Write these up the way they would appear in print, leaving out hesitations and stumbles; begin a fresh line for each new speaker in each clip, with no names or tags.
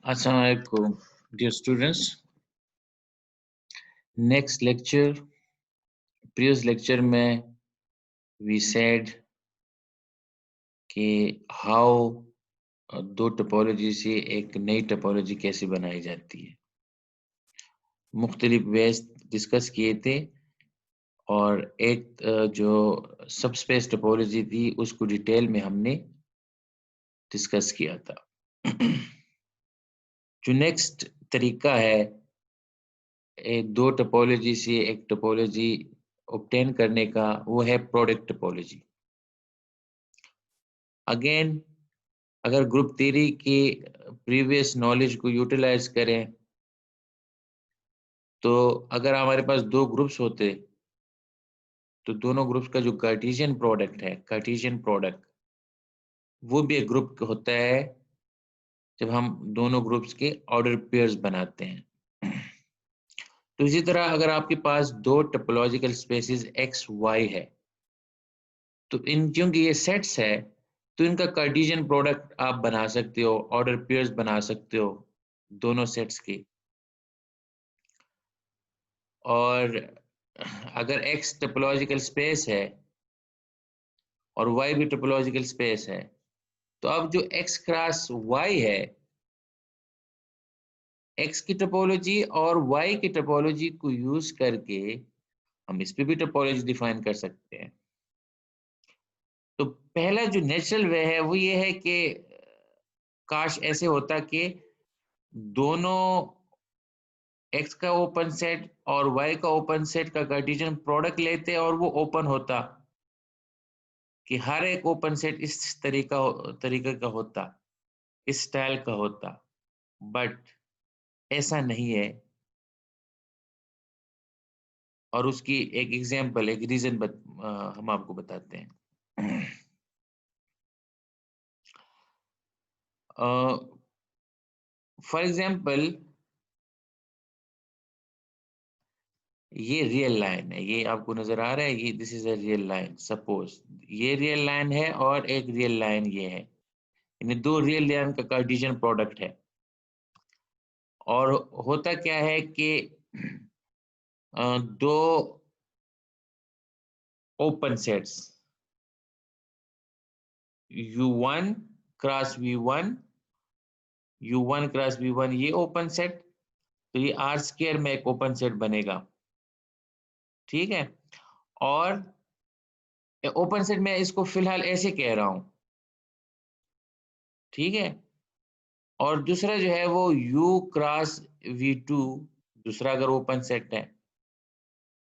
Assalamu alaikum, dear students. Next lecture, previous lecture में we said कि how दो topology से एक नई टोपोलॉजी कैसे बनाई जाती है, मुख्तलिफ वेज डिस्कस किए थे और एक जो सबस्पेस टोपोलॉजी थी उसको डिटेल में हमने डिस्कस किया था। जो नेक्स्ट तरीका है दो टोपोलॉजी से एक टोपोलॉजी ऑब्टेन करने का, वो है प्रोडक्ट टोपोलॉजी। अगेन अगर ग्रुप थ्योरी की प्रीवियस नॉलेज को यूटिलाइज करें तो अगर हमारे पास दो ग्रुप्स होते तो दोनों ग्रुप्स का जो कार्टेशियन प्रोडक्ट है, कार्टेशियन प्रोडक्ट, वो भी एक ग्रुप होता है जब हम दोनों ग्रुप्स के ऑर्डर पेयर्स बनाते हैं। तो इसी तरह अगर आपके पास दो टोपोलॉजिकल स्पेसेस एक्स वाई है तो इन क्योंकि ये सेट्स है तो इनका कार्टेशियन प्रोडक्ट आप बना सकते हो, ऑर्डर पेयर्स बना सकते हो दोनों सेट्स के। और अगर x टोपोलॉजिकल स्पेस है और y भी टोपोलॉजिकल स्पेस है तो अब जो x क्रॉस y है, x की टोपोलॉजी और y की टोपोलॉजी को यूज करके हम इस पे भी टोपोलॉजी डिफाइन कर सकते हैं। तो पहला जो नेचुरल वे है वो ये है कि काश ऐसे होता कि दोनों x का ओपन सेट और y का ओपन सेट का कार्टेशियन प्रोडक्ट लेते और वो ओपन होता, कि हर एक ओपन सेट इस तरीके का होता, इस स्टाइल का होता। बट ऐसा नहीं है और उसकी एक एग्जांपल, एक रीजन हम आपको बताते हैं। फॉर एग्जांपल ये रियल लाइन है, ये आपको नजर आ रहा है, ये this is a real line. Suppose ये रियल लाइन है और एक रियल लाइन ये है, इन दो रियल लाइन का कार्टेशियन प्रोडक्ट है। और होता क्या है कि दो open sets U1 cross V1, U1 cross V1 ये ओपन सेट, तो ये R स्क्वायर में एक ओपन सेट बनेगा, ठीक है। और ओपन सेट में इसको फिलहाल ऐसे कह रहा हूं, ठीक है। और दूसरा जो है वो U क्रॉस V2, दूसरा अगर ओपन सेट है,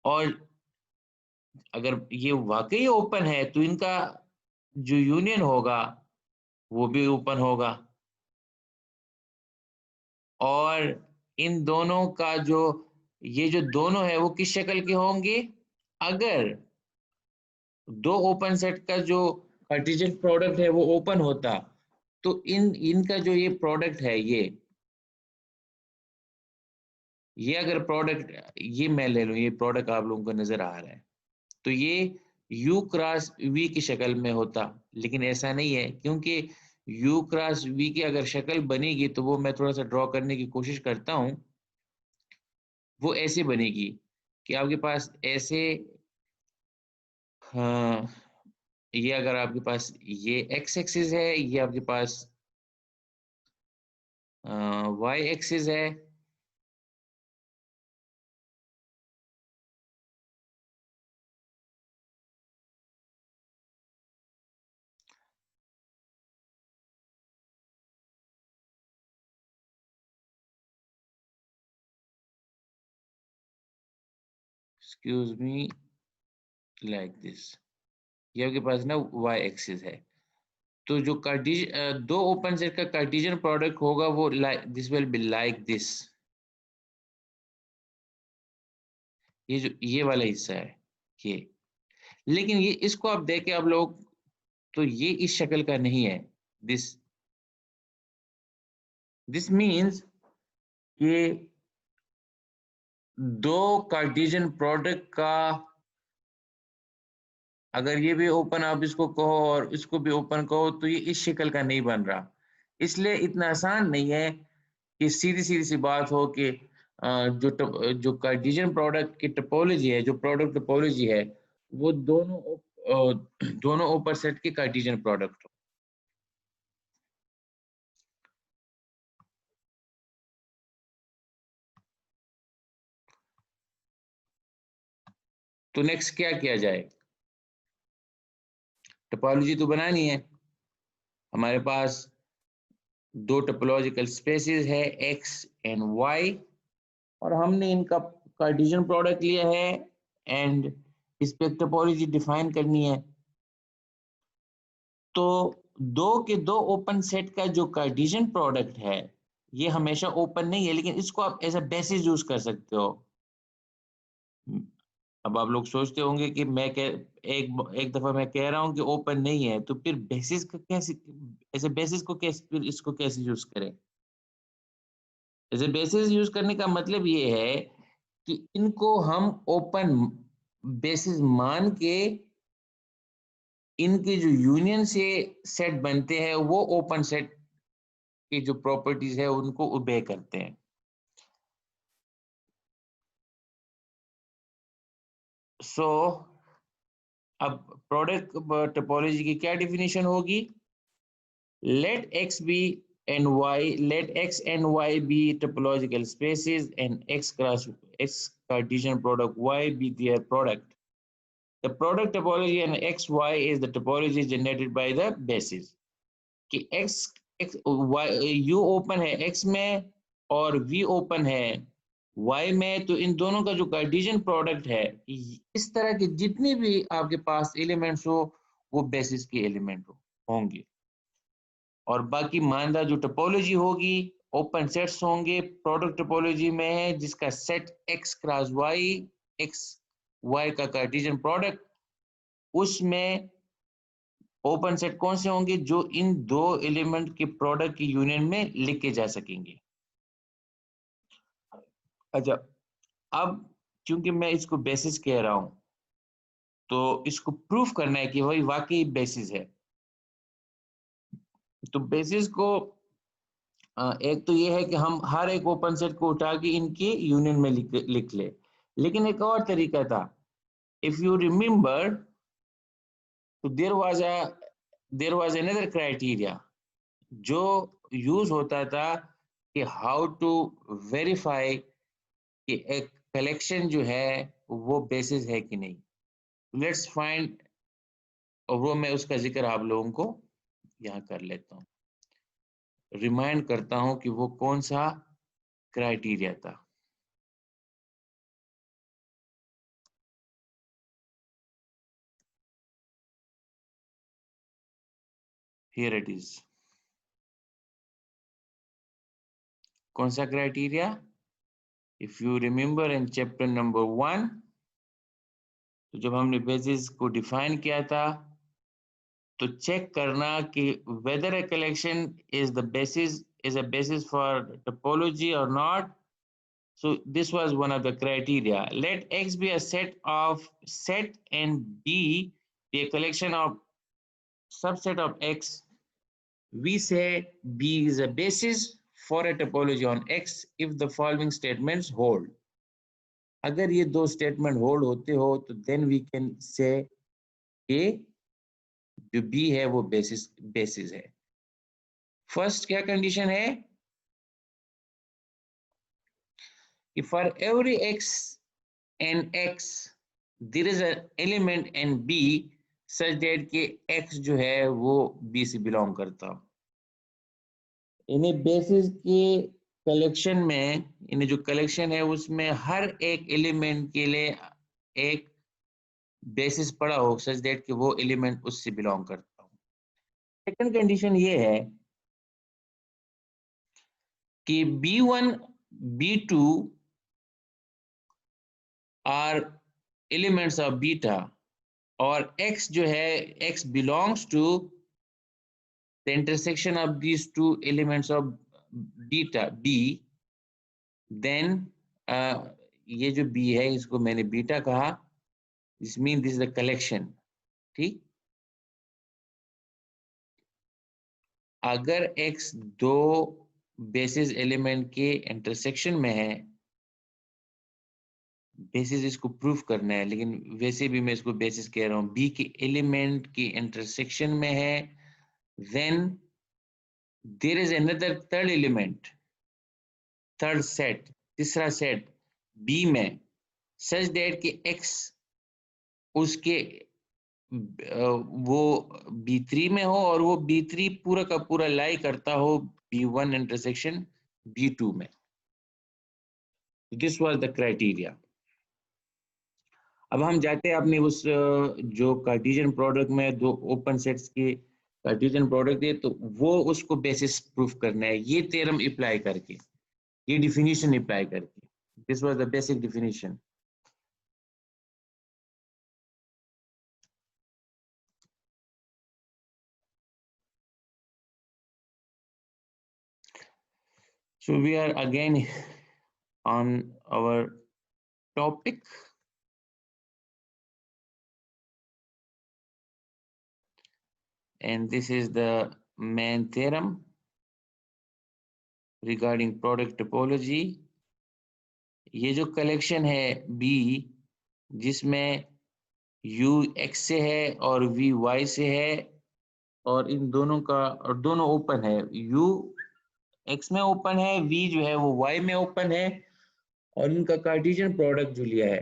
और अगर ये वाकई ओपन है तो इनका जो यूनियन होगा वो भी ओपन होगा। और इन दोनों का जो ये जो दोनों है वो किस शक्ल के होंगे, अगर दो ओपन सेट का जो कार्टेशियन प्रोडक्ट है वो ओपन होता तो इनका जो ये प्रोडक्ट है, ये अगर प्रोडक्ट ये मैं ले लूं, ये प्रोडक्ट आप लोगों को नजर आ रहा है, तो ये U क्रॉस V की शक्ल में होता। लेकिन ऐसा नहीं है, क्योंकि U क्रॉस V की अगर शक्ल बनेगी तो वो मैं थोड़ा सा ड्रॉ करने की कोशिश करता हूं। वो ऐसे बनेगी कि आपके पास ऐसे, हाँ, ये अगर आपके पास ये एक्स एक्सिस है, ये आपके पास वाई एक्सिस है, एक्सक्यूज मी, लाइक दिस, ये आपके पास ना वाई एक्सिस है। तो जो दो ओपन सेट का कार्टेशियन प्रोडक्ट होगा वो this will be like this, ये जो ये वाला हिस्सा है ये। लेकिन ये इसको आप देखें आप लोग, तो ये इस शक्ल का नहीं है। दिस दिस मीन्स कि दो कार्टेशियन प्रोडक्ट का अगर ये भी ओपन आप इसको कहो और इसको भी ओपन कहो तो ये इस शक्ल का नहीं बन रहा। इसलिए इतना आसान नहीं है कि सीधी सी बात हो कि जो कार्टेशियन प्रोडक्ट की टोपोलॉजी है, जो प्रोडक्ट टोपोलॉजी है, वो दोनों ऊपर सेट के कार्टेशियन प्रोडक्ट हो। तो नेक्स्ट क्या किया जाए? टोपोलॉजी तो बनानी है। हमारे पास दो टोपोलॉजिकल स्पेसेस है x एंड y, और हमने इनका कार्टेशियन प्रोडक्ट लिया है एंड इस पे टोपोलॉजी डिफाइन करनी है। तो दो के दो ओपन सेट का जो कार्टेशियन प्रोडक्ट है, ये हमेशा ओपन नहीं है, लेकिन इसको आप एज अ बेसिस यूज कर सकते हो। अब आप लोग सोचते होंगे कि एक दफा मैं कह रहा हूं कि ओपन नहीं है, तो फिर बेसिस का कैसे, एज अ बेसिस को कैसे, फिर इसको कैसे यूज करें? एज ए बेसिस यूज करने का मतलब ये है कि इनको हम ओपन बेसिस मान के इनके जो यूनियन से सेट बनते हैं वो ओपन सेट की जो प्रॉपर्टीज है उनको ओबे करते हैं। सो अब प्रोडक्ट टोपोलॉजी की क्या डेफिनेशन होगी? let x be and y, let x and y be topological spaces and x cross x Cartesian product y be their product. The product topology and xy is the topology generated by the basis. कि x y u open है x में और v open है y में, तो इन दोनों का जो कार्टेशियन प्रोडक्ट है, इस तरह के जितने भी आपके पास एलिमेंट्स हो वो बेसिस के एलिमेंट होंगे। और बाकी मानदा जो टोपोलॉजी होगी, ओपन सेट्स होंगे। प्रोडक्ट टोपोलॉजी में है जिसका set x cross y, x y का कार्टेशियन प्रोडक्ट, उसमें ओपन सेट कौन से होंगे? जो इन दो एलिमेंट के प्रोडक्ट की यूनियन में लिखे जा सकेंगे। अच्छा, अब क्योंकि मैं इसको बेसिस कह रहा हूं, तो इसको प्रूफ करना है कि वही वाकई बेसिस है। तो बेसिस को एक तो ये है कि हम हर एक ओपन सेट को उठा के इनके यूनियन में लिख ले, लेकिन एक और तरीका था। इफ यू रिमेम्बर, तो देयर वाज अनदर क्राइटेरिया जो यूज होता था कि हाउ टू वेरीफाई कि एक कलेक्शन जो है वो बेसिस है कि नहीं। लेट्स फाइंड, और वो मैं उसका जिक्र आप लोगों को यहाँ कर लेता हूँ, रिमाइंड करता हूँ कि वो कौन सा क्राइटेरिया था। Here it is. कौन सा criteria? If you remember in chapter number 1, तो जब हमने बेसिस को डिफाइन किया था, तो चेक करना कि whether a collection is a basis for topology or not. So this was one of the criteria. Let X be a set and B be a collection of subset of X. We say B is a basis for a topology on X if the following statements hold. अगर ये दो statement hold होते हो तो then we can say कि जो B है वो बेसिस है। फर्स्ट क्या कंडीशन है कि for every x and x there is a element and B such that कि एक्स जो है वो बी से बिलोंग करता हो। इन्हें बेसिस के कलेक्शन में, इन्हें जो कलेक्शन है उसमें हर एक एलिमेंट के लिए एक बेसिस पड़ा हो सच दैट कि वो एलिमेंट उससे बिलोंग करता हो। सेकंड कंडीशन ये है कि B1 B2 are elements of beta, और x जो है x belongs to the intersection of these two elements of beta B, then ये जो B है इसको मैंने बीटा कहा, this means this is the collection। ठीक, अगर x दो बेसिस एलिमेंट के इंटरसेक्शन में है, बेसिस इसको प्रूफ करना है, लेकिन वैसे भी मैं इसको बेसिस कह रहा हूँ, बी के एलिमेंट के इंटरसेक्शन में है, then there is another third element, third set, तीसरा सेट बी में, सच दैट कि x उसके वो B3 में हो और वो B3 पूरा का पूरा लाई करता हो B1 इंटरसेक्शन B2 में। This was the criteria. अब हम जाते हैं अपने उस जो कार्टेशियन प्रोडक्ट में दो ओपन सेट्स के कार्टेशियन प्रोडक्ट है, तो वो उसको बेसिस प्रूफ करना है, ये थ्योरम अप्लाई करके, ये डिफिनीशन अप्लाई करके। This was the basic definition. So we are again on our topic, and this is the main theorem regarding product topology। ये जो कलेक्शन है B, जिसमें U X से है और V Y से है, और इन दोनों का, और दोनों ओपन है, U X में ओपन है, V जो है वो Y में ओपन है, और इनका कार्टेशियन प्रोडक्ट जो लिया है,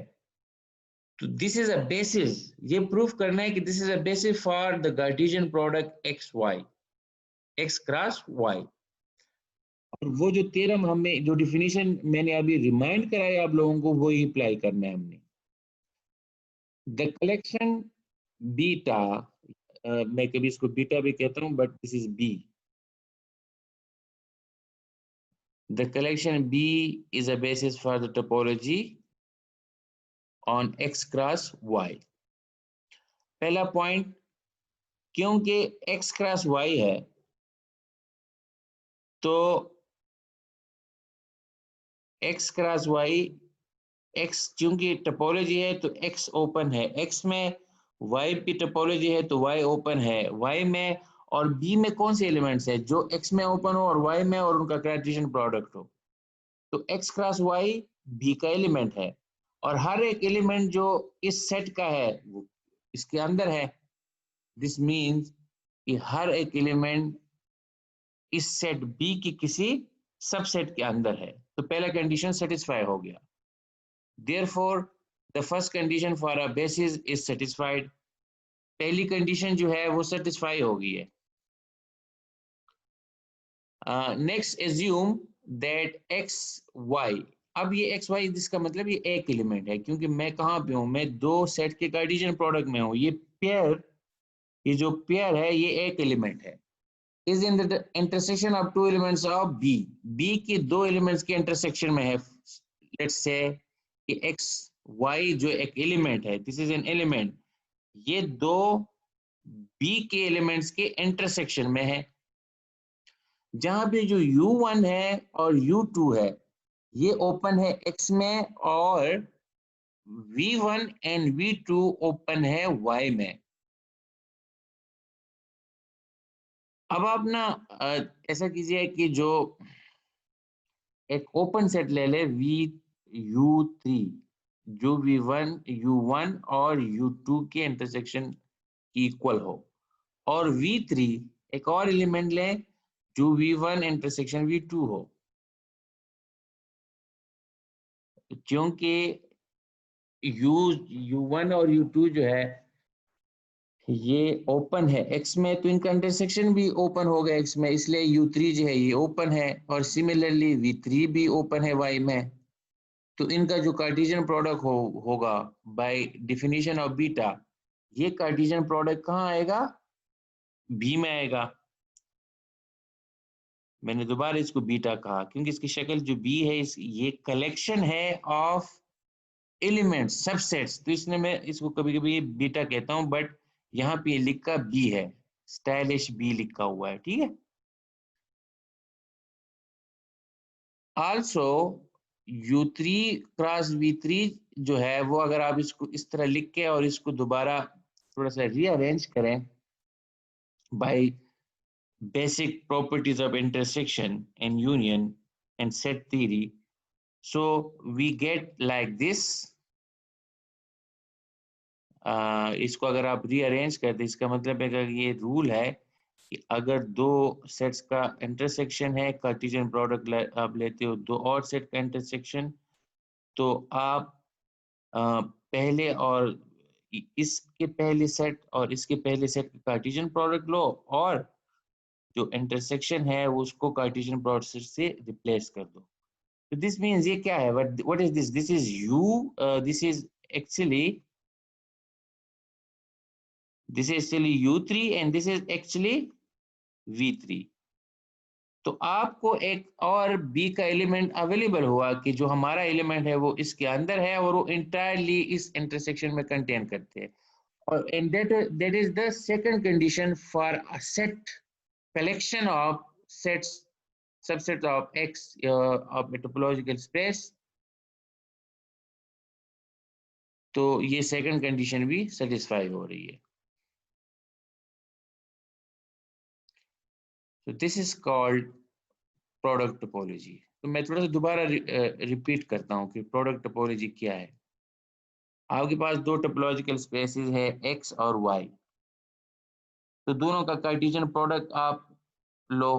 तो दिस इज अ बेसिस, ये प्रूफ करना है कि this is a basis for the Cartesian product X Y, X cross Y. और वो जो थ्योरम हमें, जो डिफिनीशन मैंने अभी रिमाइंड कराया आप लोगों को, वो ही अप्लाई करना है हमने। द कलेक्शन बीटा, मैं कभी इसको बीटा भी कहता हूं, but this is B. The collection B is a basis for the topology on X cross Y. पहला पॉइंट, क्योंकि एक्स क्रॉस वाई है, तो एक्स क्रॉस वाई, एक्स चूंकि टोपोलॉजी है तो एक्स ओपन है एक्स में, वाई की टोपोलॉजी है तो वाई ओपन है वाई में, और बी में कौन से एलिमेंट्स है जो एक्स में ओपन हो और वाई में, और उनका कार्टेशियन प्रोडक्ट हो, तो एक्स क्रॉस वाई बी का एलिमेंट है, और हर एक एलिमेंट जो इस सेट का है वो इसके अंदर है। दिस मीन्स कि हर एक एलिमेंट इस सेट बी की किसी सबसेट के अंदर है, तो पहला कंडीशन सेटिस्फाई हो गया। Therefore, the first condition for a basis is satisfied। पहली कंडीशन जो है वो सेटिस्फाई हो गई है। Next assume that X Y, अब ये एक्स वाई जिसका मतलब ये एक एलिमेंट है, क्योंकि मैं कहाँ पे हूँ, मैं दो सेट के कार्टेशियन प्रोडक्ट में हूँ, ये पेयर, ये जो पेयर है ये एक एलिमेंट है, is in the intersection of two elements of B, B के दो एलिमेंट्स के इंटरसेक्शन में है। लेट्स से कि एक्स वाई जो एक एलिमेंट है, दिस इज एन एलिमेंट, ये दो बी के एलिमेंट्स के इंटरसेक्शन में है, जहां पे जो U1 है और U2 है ये ओपन है X में, और V1 एंड V2 ओपन है Y में। अब आप ना ऐसा कीजिए कि जो एक ओपन सेट ले ले U3, जो U1 और U2 के इंटरसेक्शन इक्वल हो, और V3 एक और एलिमेंट ले जो V1 इंटरसेक्शन V2 हो, क्योंकि U1 और U2 जो है ये ओपन है X में, तो इनका इंटरसेक्शन भी ओपन होगा X में, इसलिए U3 जो है ये ओपन है, और सिमिलरली V3 भी ओपन है Y में, तो इनका जो कार्टेशियन प्रोडक्ट होगा बाय डिफिनीशन ऑफ बीटा, ये कार्टेशियन प्रोडक्ट कहाँ आएगा, B में आएगा। मैंने दोबारा इसको बीटा कहा क्योंकि इसकी शक्ल जो B है, ये कलेक्शन है ऑफ एलिमेंट्स, सबसेट्स, तो इसने मैं इसको कभी कभी बीटा कहता हूं, बट यहाँ पे लिखा बी है, स्टाइलिश बी लिखा हुआ है, ठीक है। आल्सो U3 क्रॉस V3 जो है वो, अगर आप इसको इस तरह लिख के और इसको दोबारा थोड़ा सा रीअरेंज करें bye basic properties of intersection and union and set theory. So we get like this. इसको अगर आप रीअरेंज करते, इसका मतलब है कि ये रूल है कि अगर दो सेट्स का इंटरसेक्शन है, कार्टेशियन प्रोडक्ट आप लेते हो दो और सेट का इंटरसेक्शन, तो आप पहले और इसके पहले सेट और इसके पहले सेट का कार्टेशियन प्रोडक्ट लो, और जो इंटरसेक्शन है उसको कार्टेशियन प्रोडक्ट से रिप्लेस कर दो. तो दिस मीन्स ये क्या है? What is this? This is u, this is actually u3 and this is actually v3. तो आपको एक और b का एलिमेंट अवेलेबल हुआ कि जो हमारा एलिमेंट है वो इसके अंदर है और वो इंटायरली इस इंटरसेक्शन में कंटेन करते हैं. और and that is the second condition for a set collection of sets, subsets of X of a topological space. तो ये सेकंड कंडीशन भी सेटिस्फाई हो रही है. So this is called product topology. तो मैं थोड़ा सा दोबारा रिपीट करता हूँ कि प्रोडक्ट टोपोलॉजी क्या है. आपके पास दो टोपोलॉजिकल स्पेसेस है X और Y. तो दोनों का कार्टेशियन प्रोडक्ट आप लो,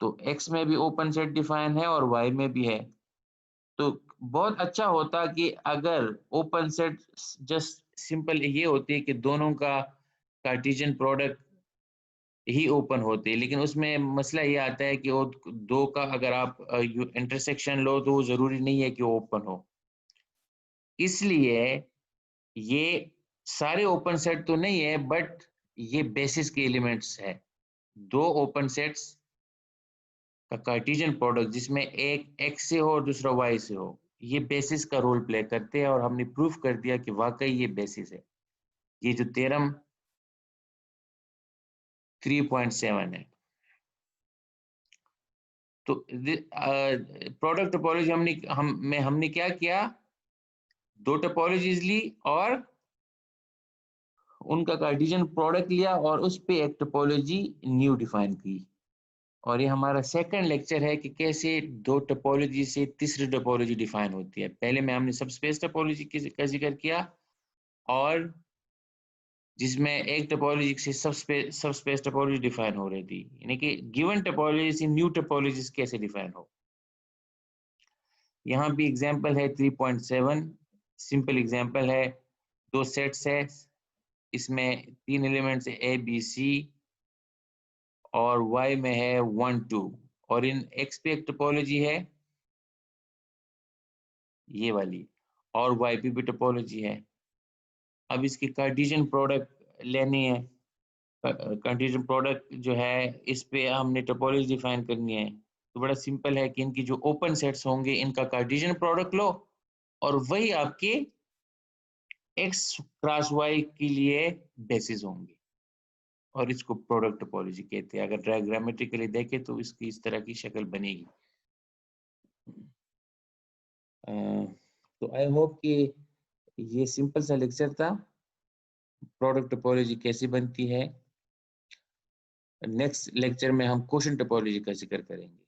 तो X में भी ओपन सेट डिफाइन है और Y में भी है. तो बहुत अच्छा होता कि अगर ओपन सेट जस्ट सिंपल ये होती है कि दोनों का कार्टेशियन प्रोडक्ट ही ओपन होते हैं, लेकिन उसमें मसला ये आता है कि वो दो का अगर आप इंटरसेक्शन लो तो वो जरूरी नहीं है कि वो ओपन हो. इसलिए ये सारे ओपन सेट तो नहीं है, बट ये बेसिस के एलिमेंट्स है. दो ओपन सेट्स का कार्टेशियन प्रोडक्ट जिसमें एक x से हो और दूसरा y से हो, ये बेसिस का रोल प्ले करते हैं और हमने प्रूफ कर दिया कि वाकई ये बेसिस है. ये जो थ्योरम 3.7 है. तो प्रोडक्ट टोपोलॉजी हमने क्या किया? दो टोपोलॉजीज ली और उनका कार्टेशियन प्रोडक्ट लिया और उस पे एक टोपोलॉजी न्यू डिफाइन की. और ये हमारा सेकंड लेक्चर है कि कैसे दो टोपोलॉजी से तीसरी टोपोलॉजी डिफाइन होती है. पहले में हमने सबस्पेस टोपोलॉजी का जिक्र किया, और जिसमें एक टोपोलॉजी से सबस्पेस टोपोलॉजी डिफाइन हो रही थी, यानी कि गिवन टोपोलॉजी से न्यू टोपोलॉजीज कैसे डिफाइन हो. यहाँ भी एग्जांपल है 3.7. सिंपल एग्जांपल है, दो सेट्स है, इसमें तीन एलिमेंट्स है ए बी सी, और y में है 1 2, और इन x पे एक टोपोलॉजी है ये वाली, और y पे भी टोपोलॉजी है. अब इसकी कार्टेशियन प्रोडक्ट लेनी है. कार्टेशियन प्रोडक्ट जो है इस पे हमने टोपोलॉजी डिफाइन करनी है. तो बड़ा सिंपल है कि इनकी जो ओपन सेट्स होंगे इनका कार्टेशियन प्रोडक्ट लो, और वही आपके x क्रॉस y के लिए बेसिस होंगे, और इसको प्रोडक्ट टोपोलॉजी कहते हैं. अगर डायग्रामेटिकली देखें तो इसकी इस तरह की शक्ल बनेगी. तो आई होप कि ये सिंपल सा लेक्चर था, प्रोडक्ट टोपोलॉजी कैसी बनती है. नेक्स्ट लेक्चर में हम क्वेश्चन टोपोलॉजी का जिक्र करेंगे.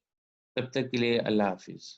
तब तक के लिए अल्लाह हाफिज.